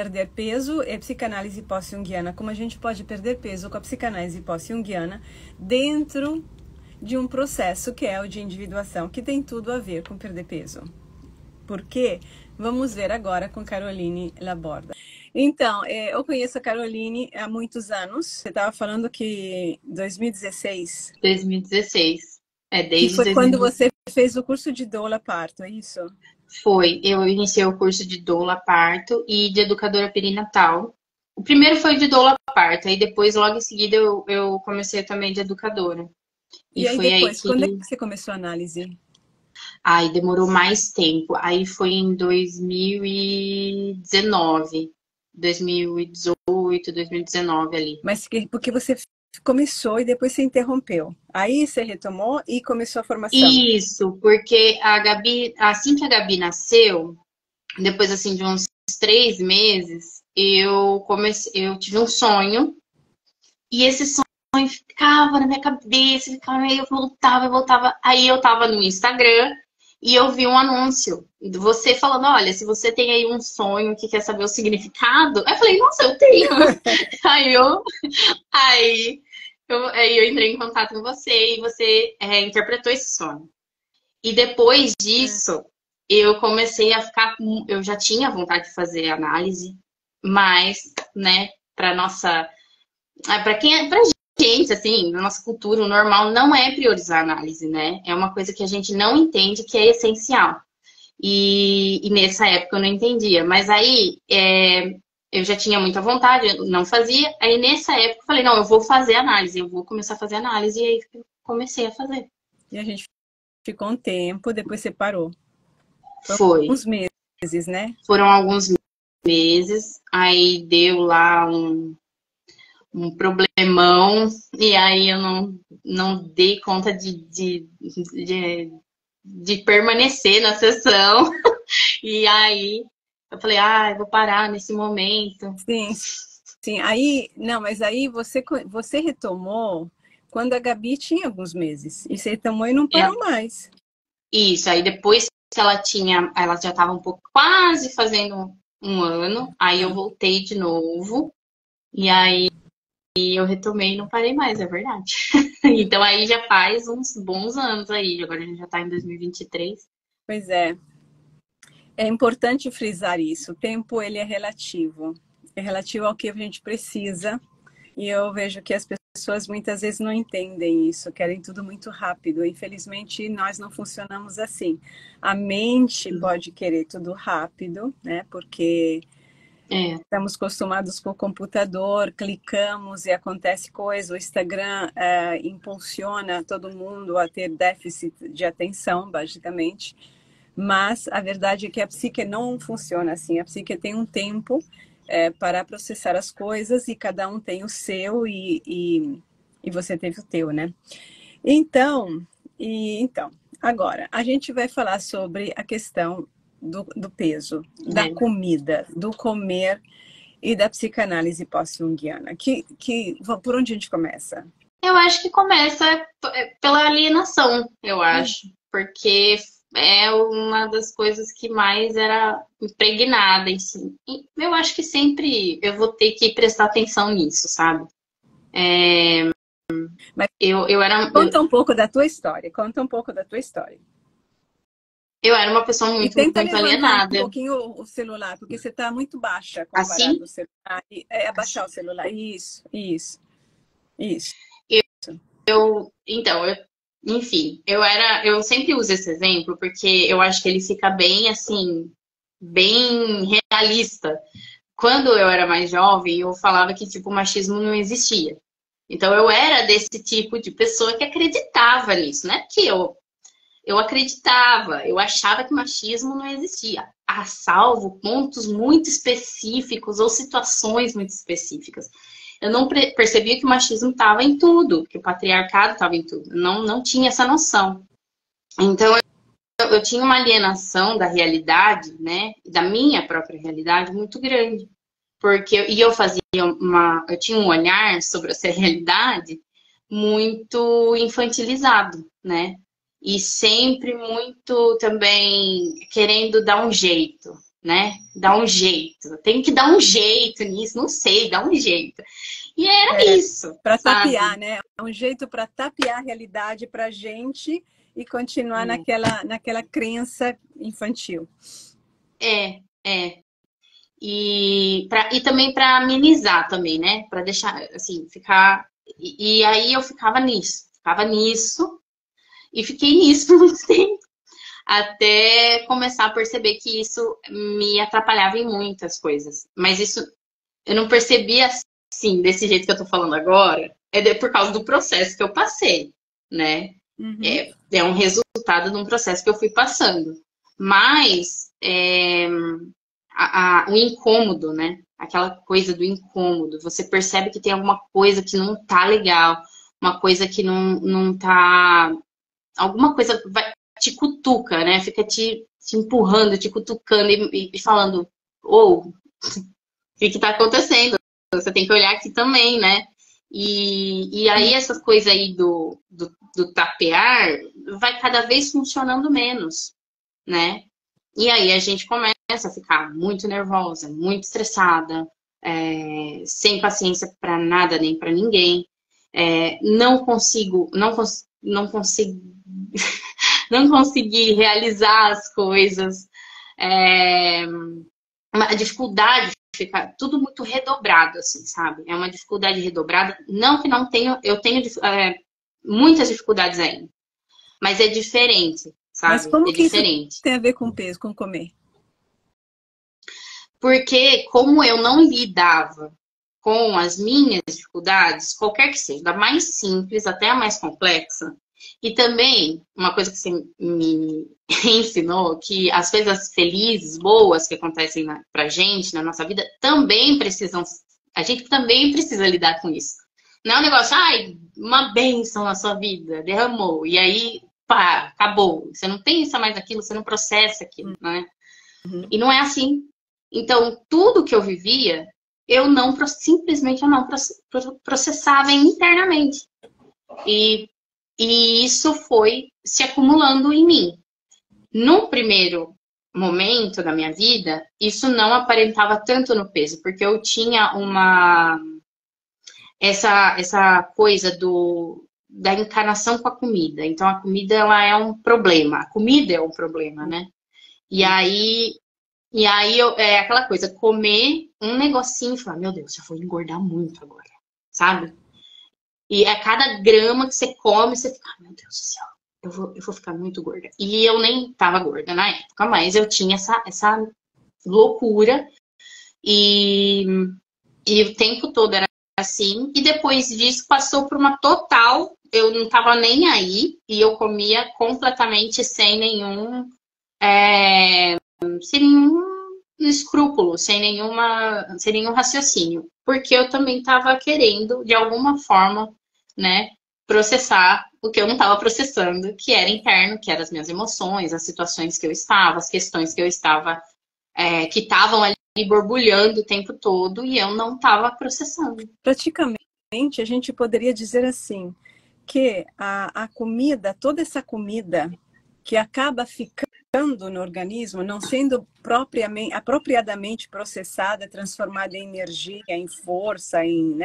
perder peso e psicanálise pós-junguiana. Como a gente pode perder peso com a psicanálise pós-junguiana dentro de um processo que é o de individuação, que tem tudo a ver com perder peso. Por quê? Vamos ver agora com Caroline Laborda. Então, eu conheço a Caroline há muitos anos. Você estava falando que 2016. 2016. Que Desde foi quando 2016. você fez o curso de doula parto, é isso? Foi. Eu iniciei o curso de doula parto e de educadora perinatal. O primeiro foi de doula parto, aí depois, logo em seguida, eu comecei também de educadora. E E aí foi aí depois, que... quando é que você começou a análise? Aí demorou mais tempo. Aí foi em 2019. 2018, 2019 ali. Mas porque você começou e depois você interrompeu. Aí você retomou e começou a formação. Isso, porque a Gabi, assim que a Gabi nasceu, depois assim de uns 3 meses, eu tive um sonho e esse sonho ficava na minha cabeça, ficava meio, eu voltava. Aí eu tava no Instagram e eu vi um anúncio de você falando, olha, se você tem aí um sonho que quer saber o significado, aí eu falei, nossa, eu tenho. Aí eu, aí eu entrei em contato com você e você interpretou esse sonho. E depois disso, eu comecei a ficar. Eu já tinha vontade de fazer análise, mas, né, para nossa. Pra gente, assim, na nossa cultura, o normal não é priorizar a análise, né? É uma coisa que a gente não entende que é essencial. E nessa época eu não entendia. Mas aí eu já tinha muita vontade, eu não fazia. Aí nessa época eu falei, não, eu vou fazer análise, eu vou começar a fazer análise. E aí eu comecei a fazer. E a gente ficou um tempo, depois você parou. Foi. Uns meses, né? Foram alguns meses, aí deu lá um problemão, e aí eu não dei conta de permanecer na sessão. E aí eu falei, eu vou parar nesse momento. Sim, sim. Aí, não, mas aí você retomou quando a Gabi tinha alguns meses. E você retomou e não parou mais. Isso, aí depois que ela já estava um pouco quase fazendo um ano, aí eu voltei de novo, e aí eu retomei e não parei mais, é verdade. Então aí já faz uns bons anos aí, agora a gente já tá em 2023. Pois é. É importante frisar isso. O tempo, ele é relativo. É relativo ao que a gente precisa. E eu vejo que as pessoas muitas vezes não entendem isso, querem tudo muito rápido. Infelizmente, nós não funcionamos assim. A mente pode querer tudo rápido, né? Porque estamos acostumados com o computador, clicamos e acontece coisa. O Instagram impulsiona todo mundo a ter déficit de atenção, basicamente. Mas a verdade é que a psique não funciona assim. A psique tem um tempo para processar as coisas e cada um tem o seu e você teve o teu, né? Então, agora, a gente vai falar sobre a questão do peso, da comida, do comer e da psicanálise pós-junguiana. Por onde a gente começa? Eu acho que começa pela alienação, eu acho. Porque é uma das coisas que mais era impregnada em si. E eu acho que sempre eu vou ter que prestar atenção nisso, sabe? Mas eu era, conta um pouco da tua história. Conta um pouco da tua história. eu era uma pessoa E muito, tenta muito levantar um alienada. pouquinho o celular, porque você está muito baixa Assim, comparado ao celular. Abaixar o celular. Isso, isso, isso. então, enfim, eu sempre uso esse exemplo porque eu acho que ele fica bem assim, bem realista. Quando eu era mais jovem, eu falava que tipo o machismo não existia. Então eu era desse tipo de pessoa que acreditava nisso, né? Que eu acreditava, eu achava que machismo não existia, a salvo pontos muito específicos ou situações muito específicas. Eu não percebia que o machismo estava em tudo, que o patriarcado estava em tudo. Não tinha essa noção. Então, eu tinha uma alienação da realidade, né? Da minha própria realidade muito grande. Eu tinha um olhar sobre essa realidade muito infantilizado, né? E sempre muito também querendo dar um jeito, né? Dá um jeito. Tem que dar um jeito nisso, não sei, dá um jeito. E era isso, para sabe? tapear, né? É um jeito para tapear a realidade para a gente e continuar naquela crença infantil. É. E também para amenizar também, né? Para deixar, assim, ficar... E aí eu ficava nisso, e fiquei nisso por muito tempo. Até começar a perceber que isso me atrapalhava em muitas coisas. Mas isso eu não percebia assim, desse jeito que eu tô falando agora, por causa do processo que eu passei, né? Uhum. É um resultado de um processo que eu fui passando. Mas o incômodo, né? Aquela coisa do incômodo. Você percebe que tem alguma coisa que não tá legal, uma coisa que não tá... Alguma coisa te cutuca, né? Fica te empurrando, te cutucando e falando, o que tá acontecendo? Você tem que olhar aqui também, né? E aí essa coisa aí do tapear vai cada vez funcionando menos, né? E aí a gente começa a ficar muito nervosa, muito estressada, sem paciência para nada nem para ninguém. Não consegui realizar as coisas. Uma dificuldade de ficar tudo muito redobrado, assim, sabe? É uma dificuldade redobrada. Não que não tenho, eu tenho muitas dificuldades ainda, mas é diferente, sabe? Mas como que diferente. isso tem a ver com peso, com comer? Porque como eu não lidava com as minhas dificuldades, qualquer que seja, da mais simples até a mais complexa, e também, uma coisa que você me ensinou, que as coisas felizes, boas que acontecem pra gente, na nossa vida, também precisam... A gente também precisa lidar com isso. Não é um negócio, uma bênção na sua vida, derramou, e aí, pá, acabou. Você não pensa mais aquilo, você não processa aquilo, né? Uhum. E não é assim. Então, tudo que eu vivia, simplesmente eu não processava internamente. E isso foi se acumulando em mim. No primeiro momento da minha vida, isso não aparentava tanto no peso, porque eu tinha essa coisa da encanação com a comida. Então, a comida ela é um problema. A comida é um problema, né? E aí é aquela coisa, comer um negocinho e falar, meu Deus, já vou engordar muito agora, sabe? E a cada grama que você come, você fica, meu Deus do céu, eu vou ficar muito gorda. E eu nem tava gorda na época, mas eu tinha essa loucura. E o tempo todo era assim. E depois disso passou por uma total, eu não tava nem aí. E eu comia completamente sem nenhum escrúpulo, sem nenhum raciocínio. Porque eu também estava querendo, de alguma forma, né, processar o que eu não estava processando, que era interno, que eram as minhas emoções, as situações que eu estava, as questões que eu estava, que estavam ali borbulhando o tempo todo e eu não estava processando. Praticamente, a gente poderia dizer assim, que a comida, toda essa comida que acaba ficando no organismo, não sendo apropriadamente processada, transformada em energia, em força, em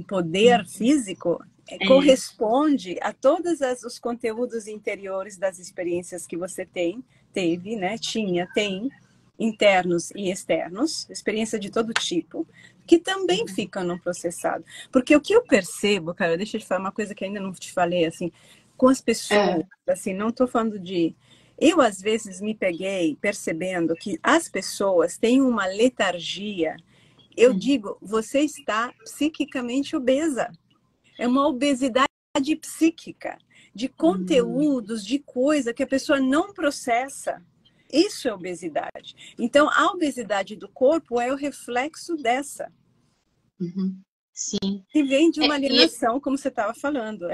poder físico, corresponde a todos os conteúdos interiores das experiências que você teve, né? Tem, internos e externos, experiência de todo tipo, que também ficam no processado. Porque o que eu percebo, cara, deixa eu te falar uma coisa que ainda não te falei, assim, com as pessoas, assim, não estou falando de... Eu, às vezes, me peguei percebendo que as pessoas têm uma letargia. Eu digo, você está psiquicamente obesa. É uma obesidade psíquica, de conteúdos, de coisa que a pessoa não processa. Isso é obesidade. Então, a obesidade do corpo é o reflexo dessa. Sim. Que vem de uma alienação, como você estava falando.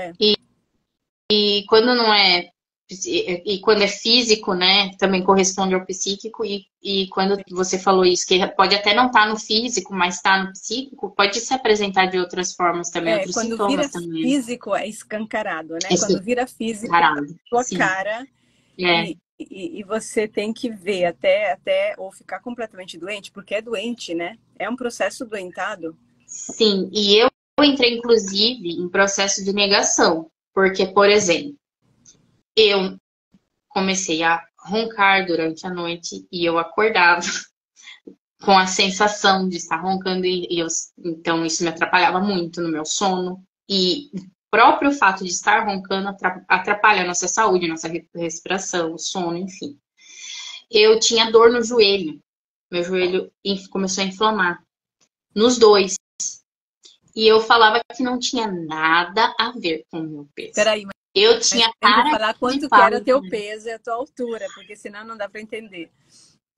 E quando não é... E quando é físico, né, também corresponde ao psíquico. E quando você falou isso, que pode até não estar no físico, mas está no psíquico, pode se apresentar de outras formas também, outros sintomas também. Quando vira físico, é escancarado, né? Quando vira físico, sua cara e você tem que ver até ou ficar completamente doente, porque é doente, né? É um processo doentado. Sim, e eu entrei, inclusive, em processo de negação. Porque, por exemplo, eu comecei a roncar durante a noite e eu acordava com a sensação de estar roncando então isso me atrapalhava muito no meu sono e o próprio fato de estar roncando atrapalha a nossa saúde, a nossa respiração, o sono, enfim. Eu tinha dor no joelho, meu joelho começou a inflamar nos dois e eu falava que não tinha nada a ver com o meu peso. Peraí, Eu tinha tem que cara falar de quanto que pau. era teu peso e a tua altura, porque senão não dá para entender.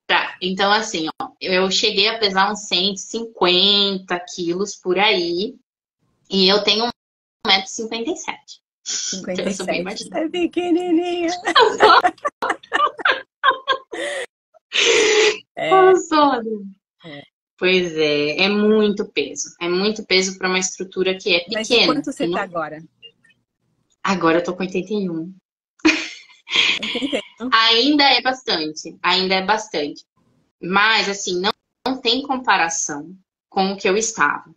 Tá, então assim, ó, eu cheguei a pesar uns 150 quilos por aí, e eu tenho 1,57 m. Então eu sou bem 57. baixinha. É pequenininha. Eu sou. Pois é, é muito peso. É muito peso para uma estrutura que é Mas e pequena. quanto você tá agora? Agora eu tô com 81. 81? Ainda é bastante. Mas, assim, não tem comparação com o que eu estava.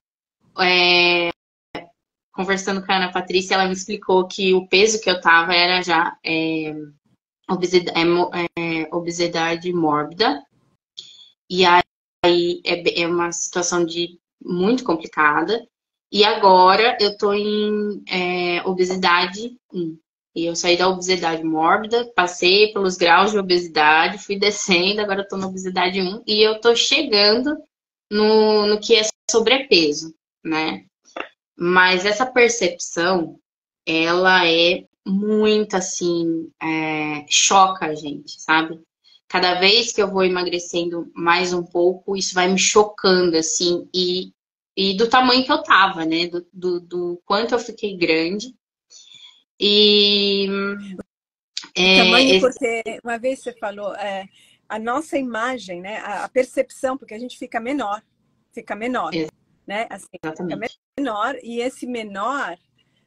Conversando com a Ana Patrícia, ela me explicou que o peso que eu tava era já obesidade mórbida. E aí é uma situação muito complicada. E agora eu tô em obesidade 1. E eu saí da obesidade mórbida, passei pelos graus de obesidade, fui descendo, agora eu tô na obesidade 1 e eu tô chegando no que é sobrepeso, né? Mas essa percepção, ela é muito assim, choca a gente, sabe? Cada vez que eu vou emagrecendo mais um pouco, isso vai me chocando, assim, e do tamanho que eu tava, né? Do quanto eu fiquei grande. E O tamanho, esse, porque uma vez você falou, a nossa imagem, né? A percepção, porque a gente fica menor, né? Assim, fica exatamente. menor, e esse menor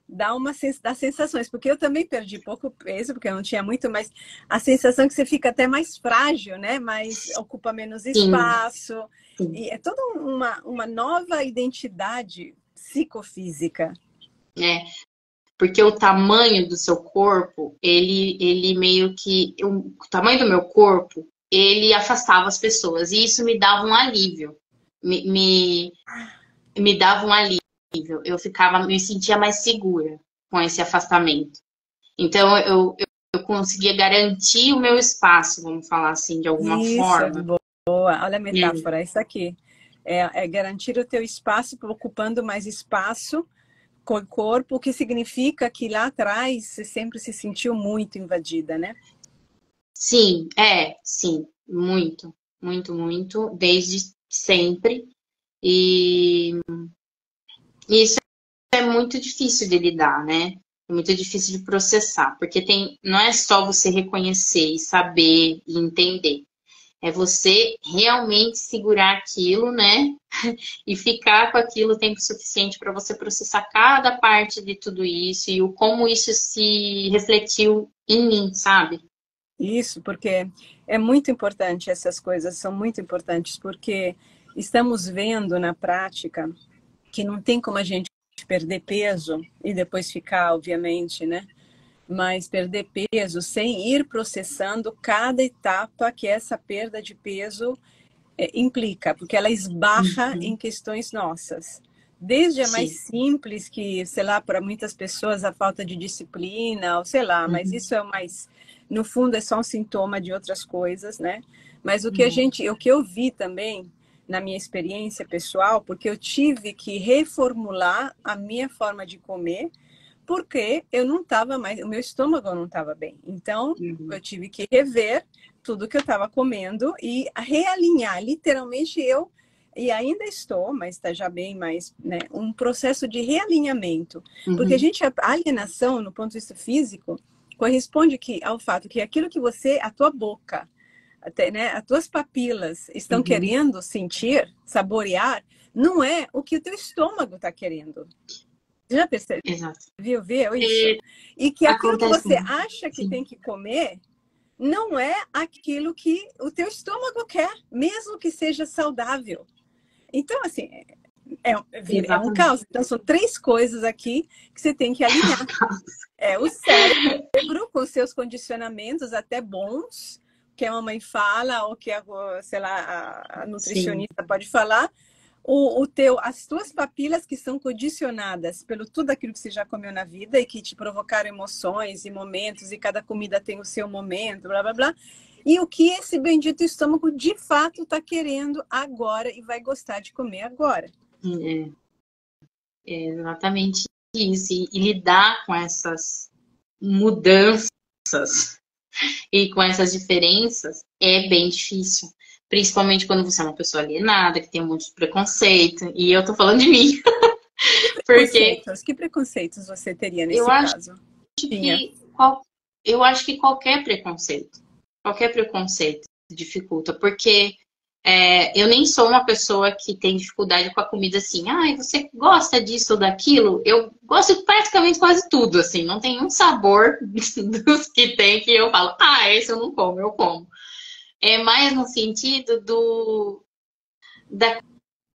dá sensações, porque eu também perdi pouco peso, porque eu não tinha muito, mas a sensação é que você fica até mais frágil, né? Mas ocupa menos Sim, espaço. sim. E é toda uma nova identidade psicofísica. É, porque o tamanho do seu corpo, ele meio que. O tamanho do meu corpo, ele afastava as pessoas. E isso me dava um alívio. Me dava um alívio. Me sentia mais segura com esse afastamento. Então eu conseguia garantir o meu espaço, vamos falar assim, de alguma Isso, forma. boa. Olha a É, metáfora, isso aqui. É garantir o teu espaço, ocupando mais espaço com o corpo, o que significa que lá atrás você sempre se sentiu muito invadida, né? sim, muito, muito, muito, desde sempre. E isso é muito difícil de lidar, né? É muito difícil de processar, porque não é só você reconhecer e saber e entender. É você realmente segurar aquilo, né? E ficar com aquilo o tempo suficiente para você processar cada parte de tudo isso e o como isso se refletiu em mim, sabe? Isso, porque é muito importante, essas coisas são muito importantes, porque estamos vendo na prática que não tem como a gente perder peso e depois ficar, obviamente, né? Mas perder peso sem ir processando cada etapa que essa perda de peso implica, porque ela esbarra em Uhum. questões nossas. Desde a mais Sim. simples, que, sei lá, para muitas pessoas a falta de disciplina, ou sei lá, mas Uhum. isso é mais, no fundo, é só um sintoma de outras coisas, né? Mas o Uhum. que eu vi também na minha experiência pessoal, porque eu tive que reformular a minha forma de comer, porque eu não estava mais, o meu estômago não estava bem. Então, eu Uhum. tive que rever tudo que eu estava comendo e realinhar, literalmente e ainda estou, mas está já bem mais, né, um processo de realinhamento. Porque Uhum. a alienação, no ponto de vista físico, corresponde ao fato que aquilo que a tua boca, até, né, as tuas papilas estão Uhum. querendo sentir, saborear, não é o que o teu estômago está querendo. Já percebeu? Exato. Viu isso? É, E que aquilo que acontece você muito. acha que Sim. tem que comer não é aquilo que o teu estômago quer, mesmo que seja saudável. Então, assim, é um Exatamente. caos. Então, são 3 coisas aqui que você tem que alinhar. É o cérebro com seus condicionamentos até bons, que a mamãe fala, ou que sei lá, a Sim. nutricionista pode falar, as tuas papilas que são condicionadas pelo tudo aquilo que você já comeu na vida e que te provocaram emoções e momentos, e cada comida tem o seu momento, blá, blá, blá. E o que esse bendito estômago de fato está querendo agora e vai gostar de comer agora. É, é exatamente isso. E lidar com essas mudanças e com essas diferenças é bem difícil. Principalmente quando você é uma pessoa alienada, que tem um monte de preconceito. E eu tô falando de mim. Porque Que preconceitos você teria eu nesse acho caso? Tinha. que eu acho que qualquer preconceito dificulta, porque eu nem sou uma pessoa que tem dificuldade com a comida assim. Ah, você gosta disso ou daquilo? Eu gosto de praticamente quase tudo, assim. Não tem um sabor dos que tem que eu falo, ah, esse eu não como, eu como. É mais no sentido da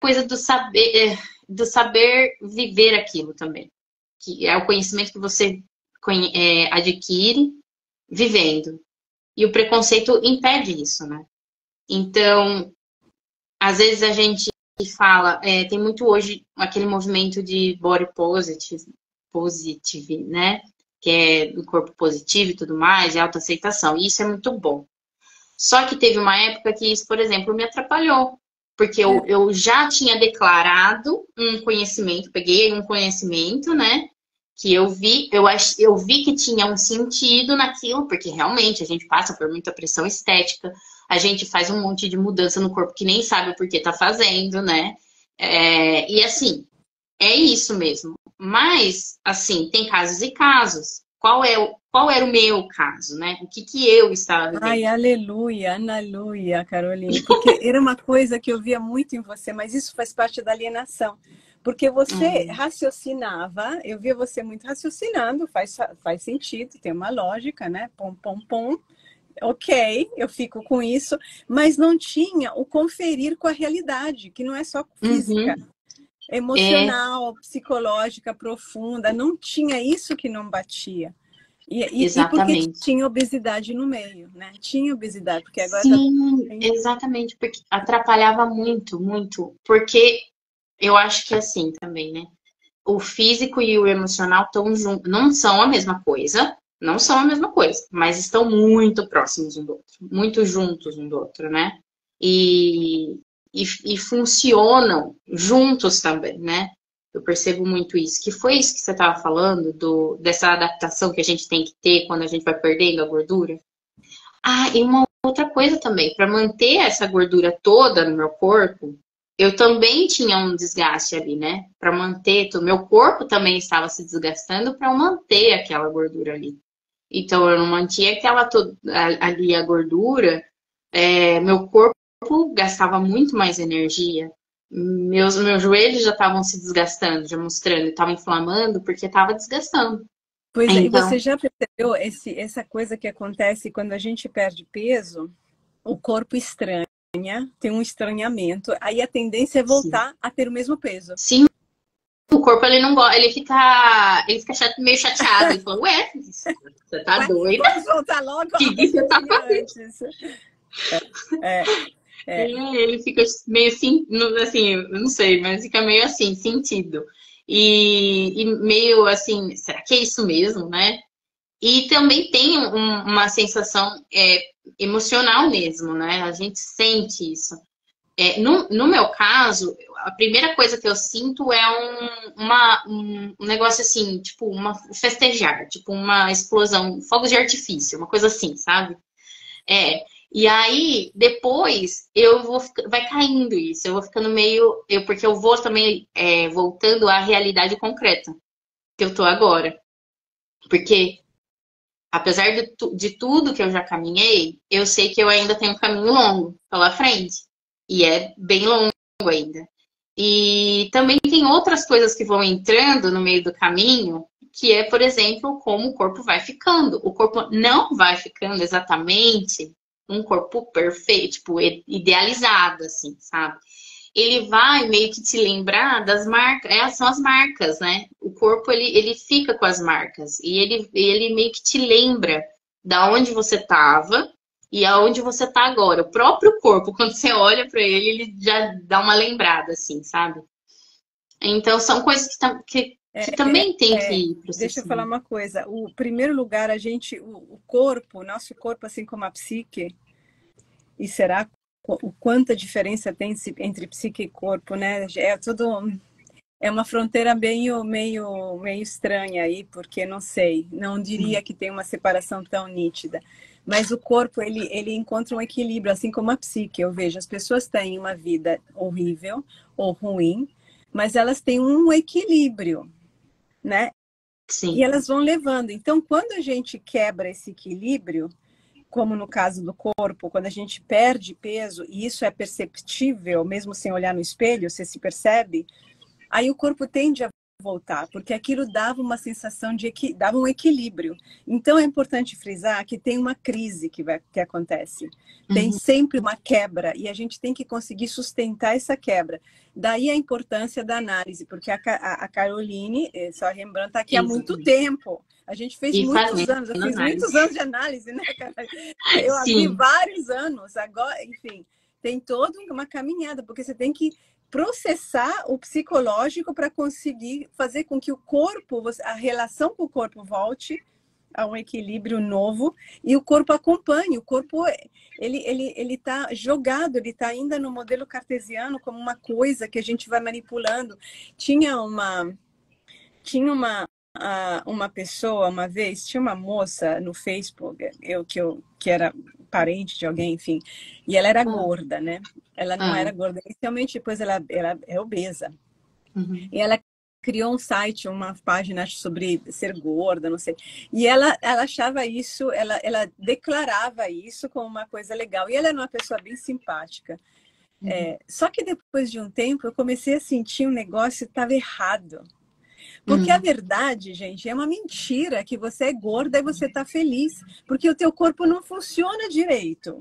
coisa do saber viver aquilo também. Que é o conhecimento que você adquire vivendo. E o preconceito impede isso, né? Então, às vezes a gente fala, tem muito hoje aquele movimento de body positive, né? Que é do corpo positivo e tudo mais, e autoaceitação. E isso é muito bom. Só que teve uma época que isso, por exemplo, me atrapalhou. Porque eu já tinha declarado um conhecimento, peguei um conhecimento, né? Que eu vi que tinha um sentido naquilo, porque realmente a gente passa por muita pressão estética, a gente faz um monte de mudança no corpo que nem sabe o porquê tá fazendo, né? E assim, é isso mesmo. Mas, assim, tem casos e casos. Qual era o meu caso, né? O que eu estava Ai, vivendo? aleluia, aleluia, Caroline. Porque era uma coisa que eu via muito em você, mas isso faz parte da alienação. Porque você Hum, raciocinava, eu via você muito raciocinando, faz sentido, tem uma lógica, né? Pom, pom, pom. Ok, eu fico com isso, mas não tinha o conferir com a realidade, que não é só física, uhum, é, emocional, psicológica, profunda. Não tinha isso que não batia. E porque exatamente. tinha obesidade no meio, né? Tinha obesidade, porque agora tá. Sim, exatamente, porque atrapalhava muito, muito. Porque eu acho que é assim também, né? O físico e o emocional estão juntos, não são a mesma coisa, não são a mesma coisa, mas estão muito próximos um do outro, muito juntos um do outro, né? E, e funcionam juntos também, né? Eu percebo muito isso. Que foi isso que você estava falando, dessa adaptação que a gente tem que ter quando a gente vai perdendo a gordura? Ah, e uma outra coisa também, para manter essa gordura toda no meu corpo, eu também tinha um desgaste ali, né? Para manter, o meu corpo também estava se desgastando para eu manter aquela gordura ali. Então eu não mantinha ali a gordura, meu corpo gastava muito mais energia. Meus joelhos já estavam se desgastando, já mostrando, estava inflamando porque estava desgastando. Pois é, e você Então, já percebeu essa coisa que acontece quando a gente perde peso? O corpo estranha, tem um estranhamento, aí a tendência é sim. voltar a ter o mesmo peso. Sim, o corpo ele não gosta, ele fica meio chateado. Ele fala, ué, você tá Ué, doida? vamos voltar logo O que ao que você eu tá tinha fazendo? antes. É, é. Ele fica meio assim, assim, eu não sei, mas fica meio assim, sentido. E meio assim, será que é isso mesmo, né? E também tem uma sensação emocional mesmo, né? A gente sente isso. No meu caso, a primeira coisa que eu sinto é um negócio assim, tipo, festejar, tipo uma explosão, fogos de artifício, uma coisa assim, sabe? É. E aí, depois, vai caindo isso, eu vou ficando meio, porque eu vou também voltando à realidade concreta que eu tô agora. Porque, apesar de tudo que eu já caminhei, eu sei que eu ainda tenho um caminho longo pela frente. E é bem longo ainda. E também tem outras coisas que vão entrando no meio do caminho que é, por exemplo, como o corpo vai ficando. O corpo não vai ficando exatamente um corpo perfeito, tipo, idealizado, assim, sabe? Ele vai meio que te lembrar das marcas, são as marcas, né? O corpo, ele fica com as marcas, e ele meio que te lembra da onde você estava e aonde você tá agora. O próprio corpo, quando você olha para ele, ele já dá uma lembrada, assim, sabe? Então, são coisas que também tem que ir Deixa eu falar processando. uma coisa. O primeiro lugar, o corpo, o nosso corpo, assim como a psique, e será o quanta diferença tem entre psique e corpo, né? É uma fronteira meio estranha aí, porque não sei, não diria que tem uma separação tão nítida. Mas o corpo, ele encontra um equilíbrio, assim como a psique. Eu vejo, as pessoas têm uma vida horrível ou ruim, mas elas têm um equilíbrio, né? E Sim. elas vão levando. Então, quando a gente quebra esse equilíbrio, como no caso do corpo, quando a gente perde peso, e isso é perceptível, mesmo sem olhar no espelho, você se percebe, aí o corpo tende a voltar, porque aquilo dava uma sensação dava um equilíbrio. Então é importante frisar que tem uma crise que acontece. Tem Uhum. sempre uma quebra e a gente tem que conseguir sustentar essa quebra. Daí a importância da análise, porque a Caroline, só lembrando, está aqui há muito Exatamente. tempo. A gente fez E muitos fazendo anos, eu fiz muitos análise. anos de análise, né, Caroline? Eu vi Sim, vários anos, agora, enfim, tem toda uma caminhada, porque você tem que processar o psicológico para conseguir fazer com que o corpo, a relação com o corpo volte a um equilíbrio novo e o corpo acompanhe. O corpo, ele está jogado, ele está ainda no modelo cartesiano como uma coisa que a gente vai manipulando. Tinha uma pessoa, uma vez, tinha uma moça no Facebook, que era parente de alguém, enfim, e ela era ah, gorda, né? Ela não ah, era gorda inicialmente, depois ela é obesa. uhum. E ela criou um site, uma página sobre ser gorda, não sei. E ela achava isso, ela declarava isso como uma coisa legal. E ela era uma pessoa bem simpática. Uhum. Só que depois de um tempo, eu comecei a sentir um negócio que estava errado. Porque a Uhum. verdade, gente, é uma mentira que você é gorda e você está feliz. Porque o teu corpo não funciona direito.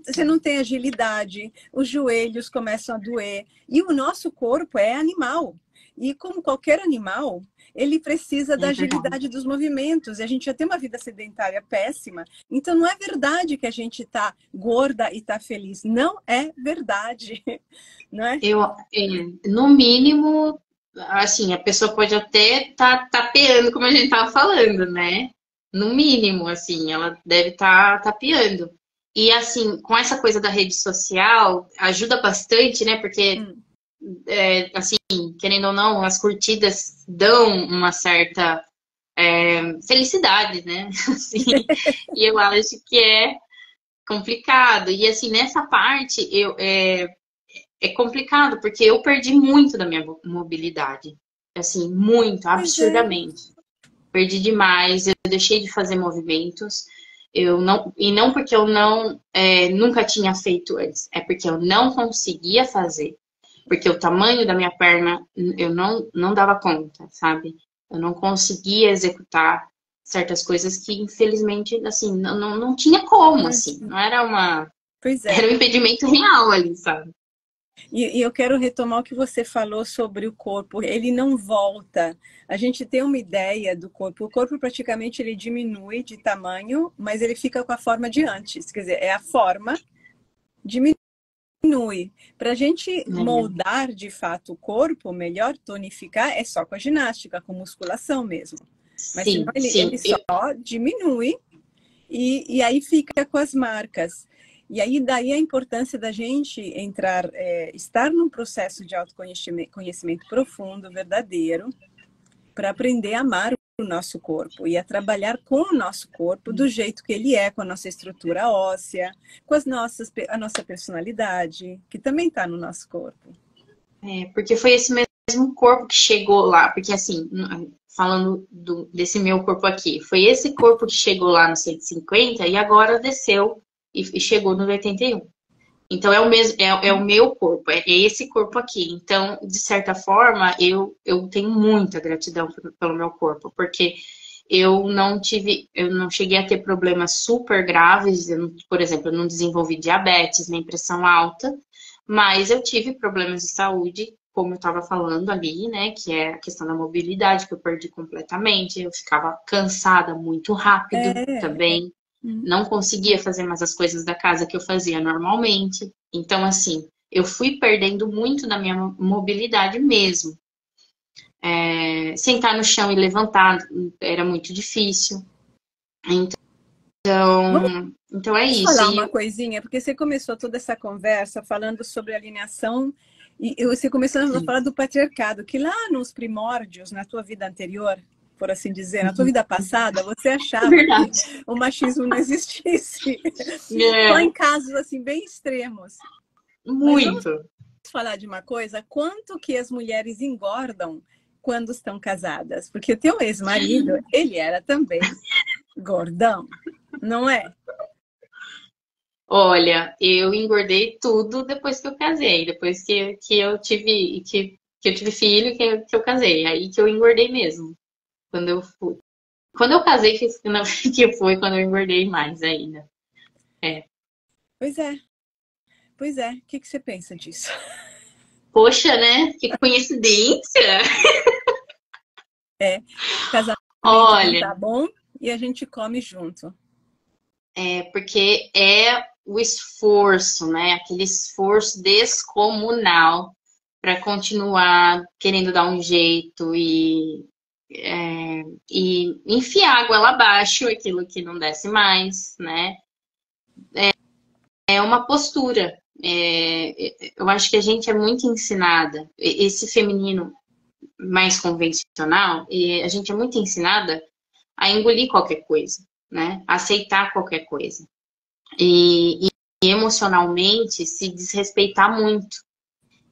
Você não tem agilidade, os joelhos começam a doer. E o nosso corpo é animal. E como qualquer animal, ele precisa da É verdade. agilidade dos movimentos. E a gente já tem uma vida sedentária péssima. Então não é verdade que a gente está gorda e está feliz. Não é verdade. Não é? No mínimo, assim, a pessoa pode até estar tapeando, como a gente estava falando, né? No mínimo, assim, ela deve estar tapeando. E, assim, com essa coisa da rede social, ajuda bastante, né? Porque, Hum. assim, querendo ou não, as curtidas dão uma certa felicidade, né? Assim, e eu acho que é complicado. E, assim, nessa parte, é complicado, porque eu perdi muito da minha mobilidade. Assim, muito, Pois é. absurdamente. Perdi demais, eu deixei de fazer movimentos. Eu não, e não porque eu não nunca tinha feito antes, é porque eu não conseguia fazer. Porque o tamanho da minha perna eu não dava conta, sabe? Eu não conseguia executar certas coisas que, infelizmente, assim, não tinha como, Não assim. tinha. Não era Pois é. era um impedimento real ali, sabe? E eu quero retomar o que você falou sobre o corpo. Ele não volta. A gente tem uma ideia do corpo. O corpo praticamente ele diminui de tamanho, mas ele fica com a forma de antes. Quer dizer, é a forma diminui. Para a gente É, moldar de fato o corpo, melhor tonificar, é só com a ginástica, com musculação mesmo. Mas senão sim, ele sim. só diminui e aí fica com as marcas. E aí daí a importância da gente estar num processo de autoconhecimento profundo, verdadeiro, para aprender a amar o nosso corpo e a trabalhar com o nosso corpo do jeito que ele é, com a nossa estrutura óssea, com a nossa personalidade, que também está no nosso corpo. Porque foi esse mesmo corpo que chegou lá. Porque, assim, falando desse meu corpo aqui, foi esse corpo que chegou lá no 150 e agora desceu e chegou no 81. Então é o mesmo, é o meu corpo, é esse corpo aqui. Então, de certa forma, eu tenho muita gratidão pelo meu corpo, porque eu não cheguei a ter problemas super graves, por exemplo, eu não desenvolvi diabetes, nem pressão alta, mas eu tive problemas de saúde, como eu estava falando ali, né, que é a questão da mobilidade, que eu perdi completamente, eu ficava cansada muito rápido É. também, não conseguia fazer mais as coisas da casa que eu fazia normalmente. Então, assim, eu fui perdendo muito da minha mobilidade mesmo. Sentar no chão e levantar era muito difícil. Vamos Então é isso. falar uma coisinha, porque você começou toda essa conversa falando sobre alienação e você começou a Sim, falar do patriarcado, que lá nos primórdios, na tua vida anterior, por assim dizer, na tua vida passada, você é achava que verdade. o machismo não existisse. Só em É, casos assim bem extremos. Mas vamos muito. falar de uma coisa, quanto que as mulheres engordam quando estão casadas? Porque o teu ex-marido, ele era também gordão, não é? Olha, eu engordei tudo depois que eu casei, depois que eu tive filho, que eu casei, aí que eu engordei mesmo. Quando eu fui, quando eu casei, que foi quando eu engordei mais ainda. É. Pois é, pois é. O que que você pensa disso? Poxa, né? Que coincidência! É, casamento não Olha, tá bom e a gente come junto. porque é o esforço, né? Aquele esforço descomunal para continuar querendo dar um jeito e enfiar água lá abaixo, aquilo que não desce mais, né? É uma postura. Eu acho que a gente é muito ensinada, esse feminino mais convencional, e a gente é muito ensinada a engolir qualquer coisa, né? A aceitar qualquer coisa. E emocionalmente se desrespeitar muito.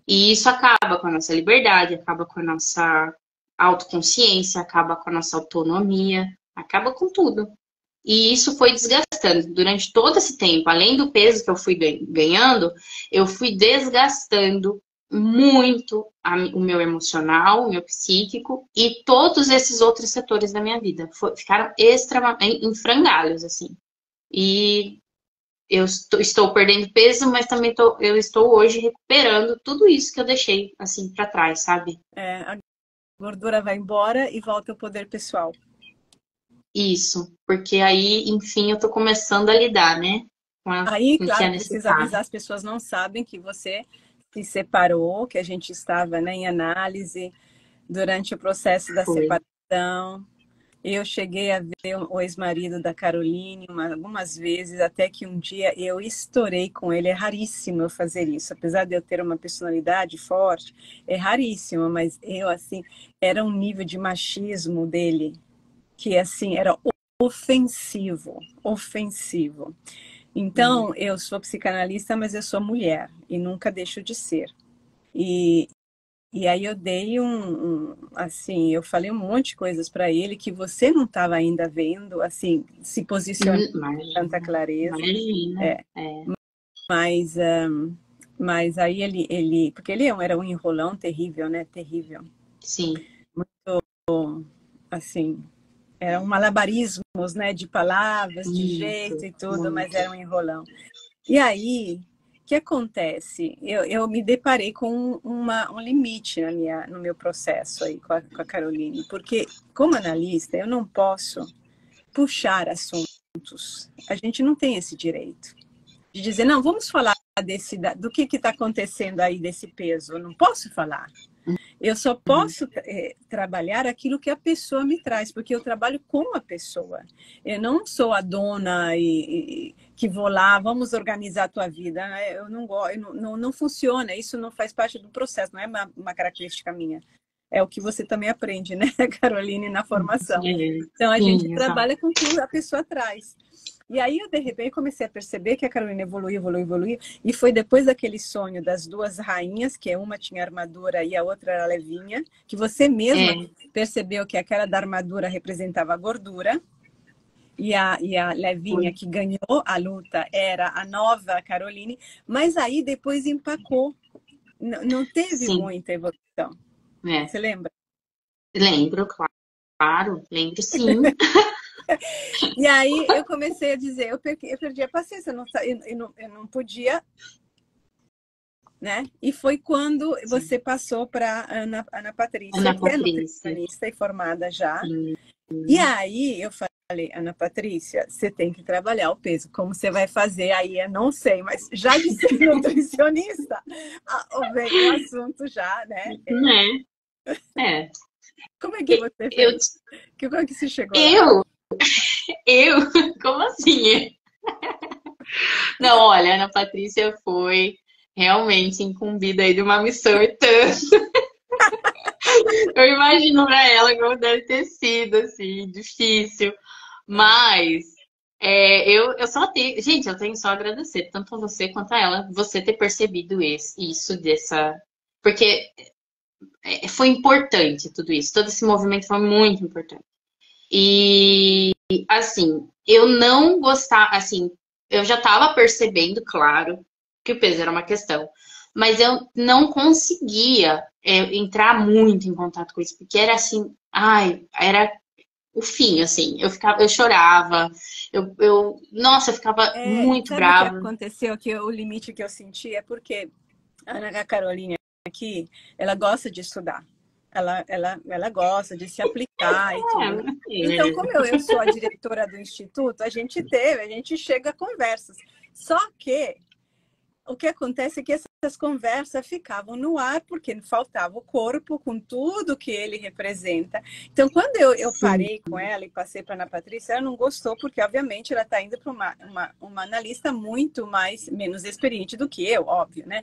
E isso acaba com a nossa liberdade, acaba com a nossa autoconsciência, acaba com a nossa autonomia, acaba com tudo. E isso foi desgastando durante todo esse tempo. Além do peso que eu fui ganhando, eu fui desgastando muito o meu emocional, o meu psíquico e todos esses outros setores da minha vida. Ficaram extremamente em frangalhos, assim. E eu estou perdendo peso, mas também eu estou hoje recuperando tudo isso que eu deixei assim para trás, sabe? É, a gordura vai embora e volta o poder pessoal. Isso, porque aí, enfim, eu tô começando a lidar, né, Aí, com o que é claro, precisa necessário. avisar, as pessoas não sabem que você se separou, que a gente estava, né, em análise durante o processo da Foi. separação. Eu cheguei a ver o ex-marido da Caroline algumas vezes, até que um dia eu estourei com ele. É raríssimo eu fazer isso, apesar de eu ter uma personalidade forte, é raríssimo, mas eu, assim, era um nível de machismo dele que, assim, era ofensivo, ofensivo. Hum. Então, eu sou psicanalista, mas eu sou mulher e nunca deixo de ser. E, e aí eu dei assim, eu falei um monte de coisas para ele que você não estava ainda vendo, assim, se posicionando com tanta Imagina, clareza. imagina. É, É, mas, mas aí porque ele era um enrolão terrível, né? Terrível. sim. Assim, eram malabarismos, né? De palavras, de jeito Muito, e tudo, mas muito. era um enrolão. E aí, o que acontece? Eu me deparei com um limite no meu processo aí com a Caroline, porque como analista eu não posso puxar assuntos. A gente não tem esse direito de dizer, não, vamos falar do que está acontecendo aí desse peso. Eu não posso falar. Eu só Uhum. posso trabalhar aquilo que a pessoa me traz, porque eu trabalho com a pessoa. Eu não sou a dona que vou lá, vamos organizar a tua vida. Eu não gosto, não funciona, isso não faz parte do processo, não é uma característica minha. É o que você também aprende, né, Caroline, na formação. Então, a gente Sim, exato. trabalha com o que a pessoa traz. E aí, eu, de repente, comecei a perceber que a Carolina evoluiu, evoluiu, evoluiu. E foi depois daquele sonho das duas rainhas, que uma tinha armadura e a outra era levinha, que você mesma É, percebeu que aquela da armadura representava a gordura. e a Levinha, que ganhou a luta, era a nova Caroline, mas aí depois empacou. Não teve Sim, muita evolução. é. Você lembra? Lembro, claro, lembro sim. E aí eu comecei a dizer, eu perdi a paciência, eu não podia, né? E foi quando Sim. você passou para Ana Patrícia, Ana que é Patrícia. nutricionista e formada já. Sim. E aí eu falei, Ana Patrícia, você tem que trabalhar o peso. Como você vai fazer aí, eu não sei, mas já de ser nutricionista, vem o assunto já, né? Né? É. Como é que você Eu, fez? Como é que você chegou lá? eu, eu, como assim? Não, olha, a Ana Patrícia foi realmente incumbida aí de uma missão e tanto. Eu imagino pra ela como deve ter sido, assim, difícil. Mas eu só tenho. Gente, eu tenho só a agradecer, tanto a você quanto a ela, você ter percebido isso dessa. Porque foi importante tudo isso. Todo esse movimento foi muito importante. E, assim, eu não gostava. Assim, eu já estava percebendo, claro, que o peso era uma questão. Mas eu não conseguia entrar muito em contato com isso, porque era assim, ai, era o fim, assim. Eu chorava, nossa, eu ficava muito Sabe o que brava. aconteceu? Que o limite que eu senti é porque a Ana Carolina aqui, ela gosta de estudar. Ela gosta de se aplicar e tudo, né? Então, como eu sou a diretora do instituto, a gente chega a conversas. Só que o que acontece é que essas conversas ficavam no ar porque faltava o corpo com tudo que ele representa. Então, quando eu Sim, parei com ela e passei para a Ana Patrícia, ela não gostou porque, obviamente, ela está indo para uma analista muito menos experiente do que eu, óbvio, né?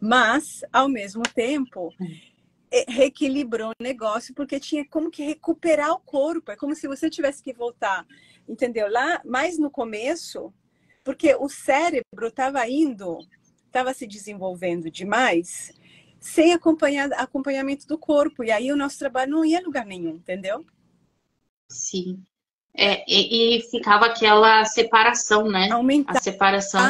Mas, ao mesmo tempo, reequilibrou o negócio porque tinha como que recuperar o corpo. É como se você tivesse que voltar, entendeu? Lá, mais no começo, porque o cérebro estava se desenvolvendo demais, sem acompanhamento do corpo. E aí o nosso trabalho não ia a lugar nenhum, entendeu? sim. E ficava aquela separação, né? A Aumentava separação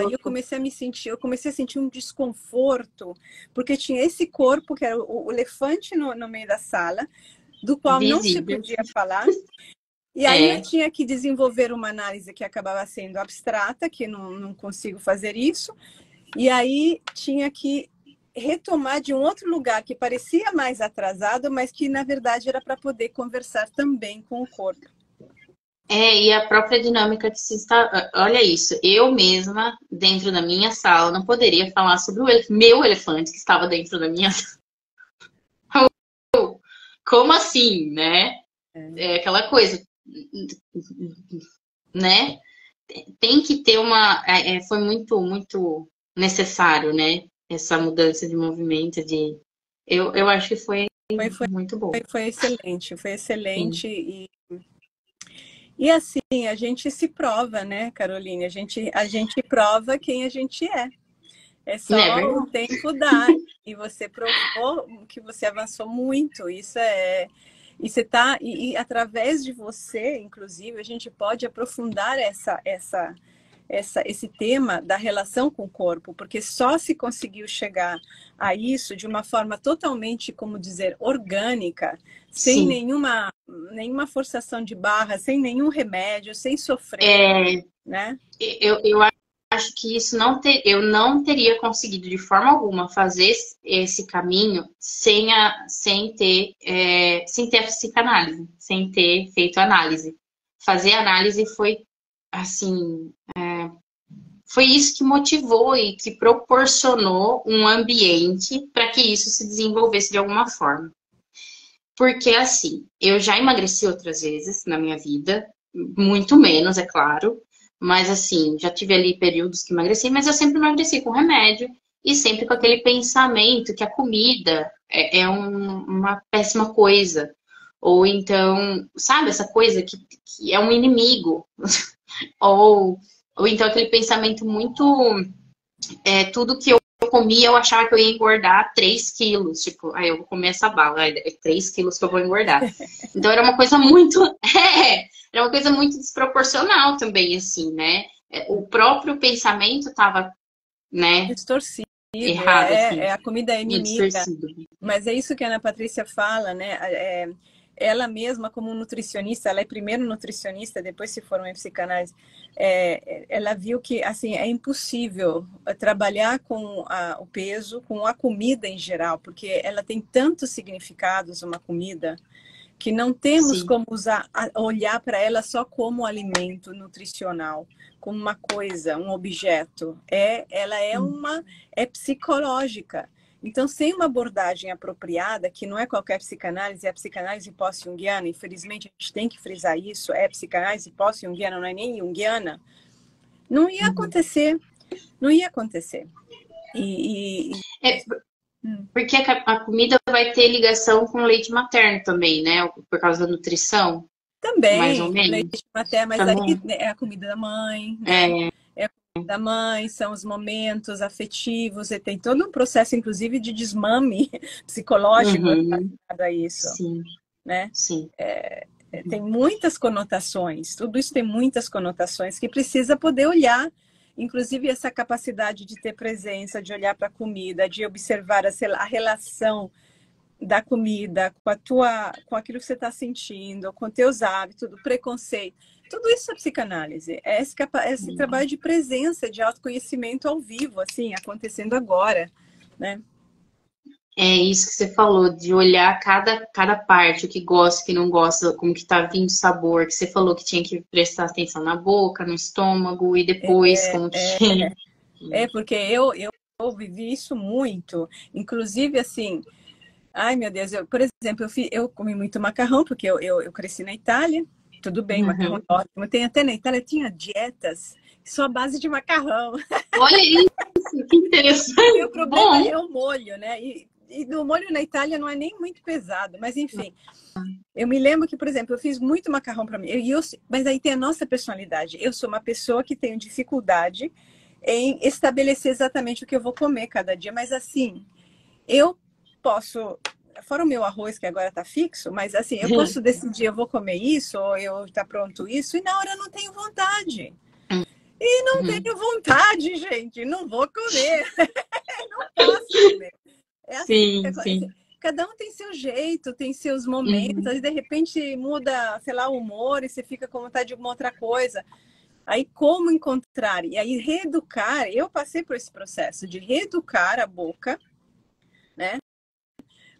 e eu comecei a sentir um desconforto, porque tinha esse corpo que era o elefante no meio da sala, do qual não se visível. podia falar. E aí eu É, tinha que desenvolver uma análise que acabava sendo abstrata, que não consigo fazer isso. E aí tinha que retomar de um outro lugar que parecia mais atrasado, mas que na verdade era para poder conversar também com o corpo. e a própria dinâmica de se estar. Olha isso, eu mesma, dentro da minha sala, não poderia falar sobre o meu elefante que estava dentro da minha sala. Como assim, né? É aquela coisa, né? Tem que ter uma. Foi muito, muito necessário, né? Essa mudança de movimento. Eu acho que foi Foi, foi, muito bom. foi excelente, foi Sim. excelente. E assim, a gente se prova, né, Caroline? A gente prova quem a gente é. É Não é só o verdade? tempo dar. E você provou que você avançou muito. Isso é. E você tá. E através de você, inclusive, a gente pode aprofundar esse tema da relação com o corpo, porque só se conseguiu chegar a isso de uma forma totalmente, como dizer, orgânica, sem Sim. nenhuma forçação de barra, sem nenhum remédio, sem sofrer, É, né? eu acho que eu não teria conseguido de forma alguma fazer esse caminho sem ter a psicanálise, sem ter feito análise. Fazer análise foi assim, foi isso que motivou e que proporcionou um ambiente para que isso se desenvolvesse de alguma forma. Porque assim, eu já emagreci outras vezes na minha vida, muito menos, é claro, mas assim, já tive ali períodos que emagreci, mas eu sempre emagreci com remédio e sempre com aquele pensamento que a comida uma péssima coisa. Ou então, sabe, essa coisa que é um inimigo. Ou, ou então aquele pensamento muito. Tudo que eu comia, eu achava que eu ia engordar 3 quilos. Tipo, aí eu vou comer essa bala, é 3 quilos que eu vou engordar. Então era uma coisa muito. era uma coisa muito desproporcional também, assim, né? O próprio pensamento estava, né, Distorcido, errado, assim, a comida é e inimiga. distorcido. Mas é isso que a Ana Patrícia fala, né? Ela mesma, como nutricionista, ela é primeiro nutricionista, depois se formou em psicanálise. Ela viu que assim é impossível trabalhar com o peso, com a comida em geral, porque ela tem tantos significados, uma comida, que não temos Sim. como olhar para ela só como alimento nutricional, como uma coisa, um objeto. Ela é psicológica. Então, sem uma abordagem apropriada, que não é qualquer psicanálise, é a psicanálise pós-junguiana, infelizmente a gente tem que frisar isso, é psicanálise pós-junguiana, não é nem junguiana, não ia acontecer, não ia acontecer. É, porque a comida vai ter ligação com o leite materno também, né? Por causa da nutrição, mais ou Também, menos. leite materno, mas aí Também. é a comida da mãe, né? É, É a comida da mãe, são os momentos afetivos, e tem todo um processo, inclusive, de desmame psicológico uhum, relacionado a isso, sim, né? sim. Tem muitas conotações, tudo isso tem muitas conotações que precisa poder olhar, inclusive essa capacidade de ter presença, de olhar para a comida, de observar a relação da comida, com aquilo que você está sentindo, com teus hábitos, do preconceito. Tudo isso é psicanálise. É esse trabalho de presença, de autoconhecimento ao vivo, assim, acontecendo agora, né? É isso que você falou, de olhar cada parte, o que gosta, o que não gosta, como que tá vindo o sabor, que você falou que tinha que prestar atenção na boca, no estômago, e depois como que... Porque eu vivi isso muito. Inclusive, assim, ai meu Deus, por exemplo, eu comi muito macarrão, porque eu cresci na Itália. Tudo bem, macarrão Uhum. é ótimo. Tem até na Itália, tinha dietas só à base de macarrão. Olha isso, que Porque o interessante, problema bom. é o molho, né? E do molho na Itália não é nem muito pesado, mas enfim. Eu me lembro que, por exemplo, eu fiz muito macarrão para mim. Mas aí tem a nossa personalidade. Eu sou uma pessoa que tenho dificuldade em estabelecer exatamente o que eu vou comer cada dia. Mas assim, eu posso, fora o meu arroz que agora está fixo, mas assim, eu posso decidir eu vou comer isso ou eu está pronto isso e na hora eu não tenho vontade. E não Uhum. tenho vontade, gente, não vou comer. Não posso comer. É assim, Sim, sim. cada um tem seu jeito, tem seus momentos, Uhum. aí de repente muda, sei lá, o humor e você fica com vontade de uma outra coisa. Aí como encontrar? E aí reeducar, eu passei por esse processo de reeducar a boca, né?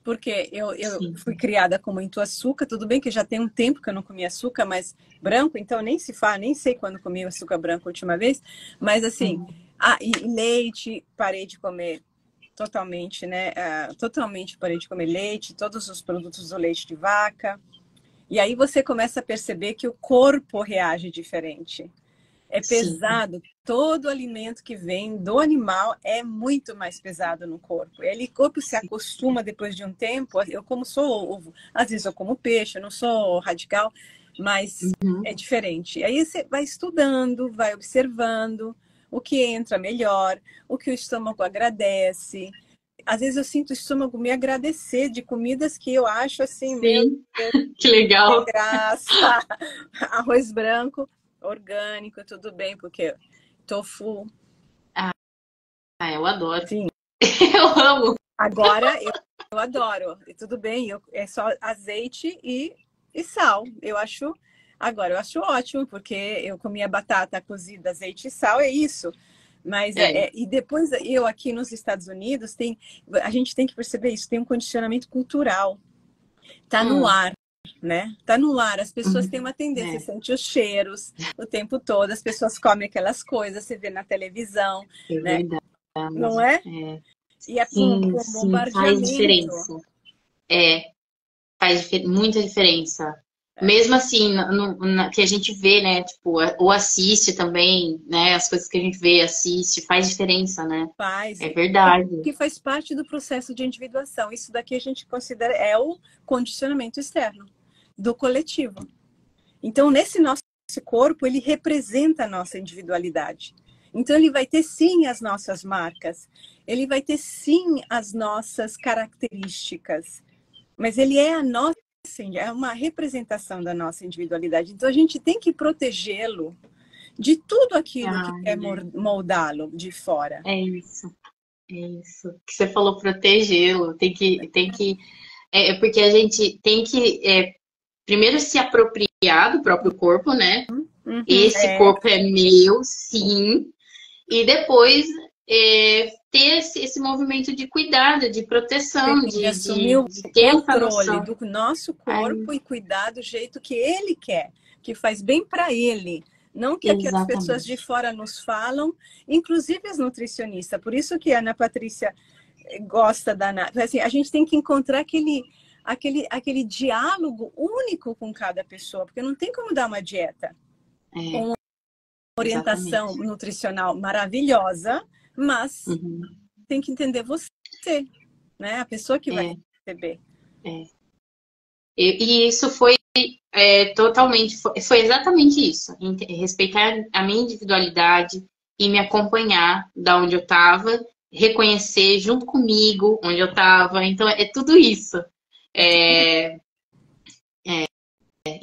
Porque eu Sim. fui criada com muito açúcar, tudo bem que já tem um tempo que eu não comia açúcar, mas branco, então nem se fala, nem sei quando comi açúcar branco a última vez, mas assim, Uhum. e leite, parei de comer totalmente, né? Totalmente parei de comer leite, todos os produtos do leite de vaca. E aí você começa a perceber que o corpo reage diferente. É Sim. pesado. Todo alimento que vem do animal é muito mais pesado no corpo. O corpo se Sim. acostuma depois de um tempo. Eu como sou ovo, às vezes eu como peixe, eu não sou radical, mas Uhum. é diferente. Aí você vai estudando, vai observando o que entra melhor, o que o estômago agradece. Às vezes eu sinto o estômago me agradecer de comidas que eu acho assim, meu Sim, Deus, que sem legal. graça. Arroz branco, orgânico, tudo bem, porque tofu, Ah, eu adoro. sim. Eu amo. Agora eu adoro, e tudo bem, é só azeite e sal. Agora eu acho ótimo, porque eu comia batata cozida, azeite e sal, é isso. Mas É. e depois eu aqui nos Estados Unidos a gente tem que perceber isso, tem um condicionamento cultural, tá no Hum. ar, né? Tá no ar. As pessoas têm Uhum. uma tendência, É, sente os cheiros o tempo todo, as pessoas comem aquelas coisas, você vê na televisão, é né? verdade. Não é? É. E é Sim, com sim, faz bombardeamento. diferença. É, faz muita diferença. Mesmo assim, que a gente vê, né? Tipo, ou assiste também, né? As coisas que a gente vê, assiste, faz diferença, né? Faz. É verdade. Que faz parte do processo de individuação. Isso daqui a gente considera é o condicionamento externo do coletivo. Então, nesse nosso corpo, ele representa a nossa individualidade. Então, ele vai ter sim as nossas marcas, ele vai ter sim as nossas características, mas ele é a nossa assim, é uma representação da nossa individualidade. Então a gente tem que protegê-lo de tudo aquilo que quer moldá-lo de fora. É isso. É isso. Que você falou, protegê-lo. Tem que. Porque a gente tem que primeiro se apropriar do próprio corpo, né? Esse corpo é meu, sim. E depois ter esse movimento de cuidado, de proteção, de assumir o ter controle do nosso corpo e cuidar do jeito que ele quer, que faz bem para ele. Não que as pessoas de fora nos falam, inclusive as nutricionistas. Por isso que a Ana Patrícia gosta da Ana. Assim, a gente tem que encontrar aquele diálogo único com cada pessoa, porque não tem como dar uma dieta. Uma orientação nutricional maravilhosa, mas tem que entender você, né? A pessoa que vai receber. E isso foi totalmente, foi exatamente isso. Respeitar a minha individualidade e me acompanhar da onde eu estava, reconhecer junto comigo onde eu estava. Então, é tudo isso. E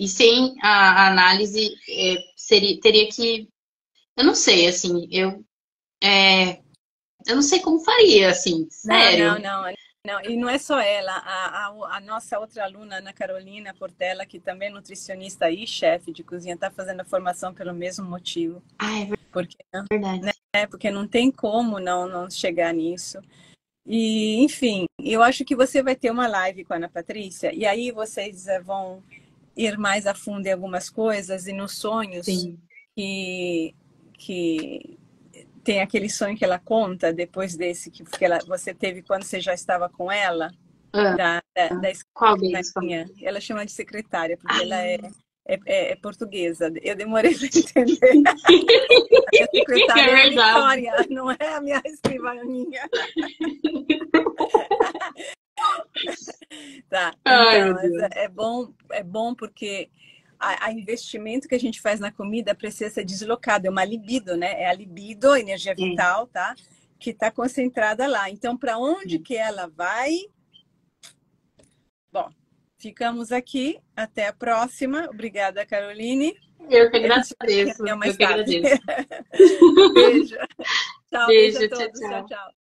sem a análise, teria que... Eu não sei, assim, eu não sei como faria, assim, sério. Não. E não é só ela, a nossa outra aluna, Ana Carolina Portela, que também é nutricionista e chefe de cozinha, está fazendo a formação pelo mesmo motivo. É verdade. Né? Porque não tem como não chegar nisso. E, enfim, eu acho que você vai ter uma live com a Ana Patrícia, e aí vocês vão ir mais a fundo em algumas coisas e nos sonhos que tem aquele sonho que ela conta depois desse que você teve quando você já estava com ela, da Qual deles? Ela chama de secretária, porque ela é portuguesa. Eu demorei para entender. A minha secretária é a Vitória, não é a minha escrivaninha. Tá, então, é bom porque a investimento que a gente faz na comida precisa ser deslocado, é uma libido, né? É a libido, a energia vital, tá? Que está concentrada lá. Então, para onde que ela vai? Bom, ficamos aqui. Até a próxima. Obrigada, Caroline. Eu que agradeço. Eu que agradeço. Beijo. Tchau, beijo a todos. tchau. Tchau.